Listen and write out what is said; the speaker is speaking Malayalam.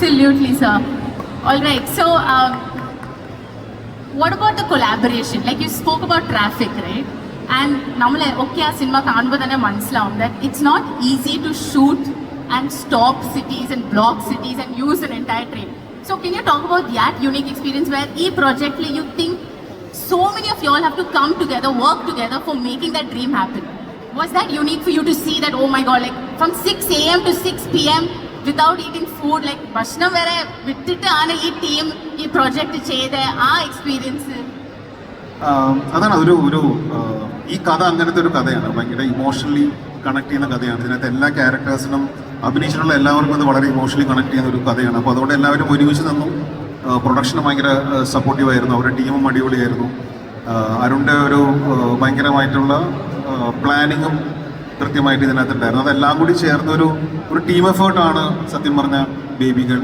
Absolutely, sir. All right. So, what about the collaboration? Like you spoke about traffic, right? And normally, okay, a cinema കാണുമ്പോൾ തന്നെ മനസ്സിലാവും that it's not easy to shoot and stop cities and block cities and use an entire train. So, can you talk about that unique experience where each project you think so many of you all have to come together, work together for making that dream happen? Was that unique for you to see that, oh my god, like from 6 a.m. to 6 p.m. without eating food, like ഭക്ഷണം വരെ വിട്ടിട്ടാണ് ഈ ടീം ഈ പ്രോജക്റ്റ് ചെയ്ത ആ എക്സ്പീരിയൻസ്? അതാണ് ഒരു ഈ കഥ അങ്ങനത്തെ ഒരു കഥയാണ്, ഭയങ്കര ഇമോഷണലി കണക്ട് ചെയ്യുന്ന കഥയാണ്. ഇതിനകത്ത് എല്ലാ ക്യാരക്ടേഴ്സിനും അഭിനയിച്ചിട്ടുള്ള എല്ലാവർക്കും അത് വളരെ ഇമോഷണലി കണക്ട് ചെയ്യുന്ന ഒരു കഥയാണ്. അപ്പോൾ അതുകൊണ്ട് എല്ലാവരും ഒരുമിച്ച് നിന്നു. പ്രൊഡക്ഷന് ഭയങ്കര സപ്പോർട്ടീവായിരുന്നു, അവരുടെ ടീമും അടിപൊളിയായിരുന്നു. അരുണിൻ്റെ ഒരു ഭയങ്കരമായിട്ടുള്ള പ്ലാനിങ്ങും കൃത്യമായിട്ട് ഇതിനകത്തുണ്ടായിരുന്നു. അതെല്ലാം കൂടി ചേർന്നൊരു ടീം എഫേർട്ടാണ് സത്യം പറഞ്ഞ ബേബി ഗേൾ.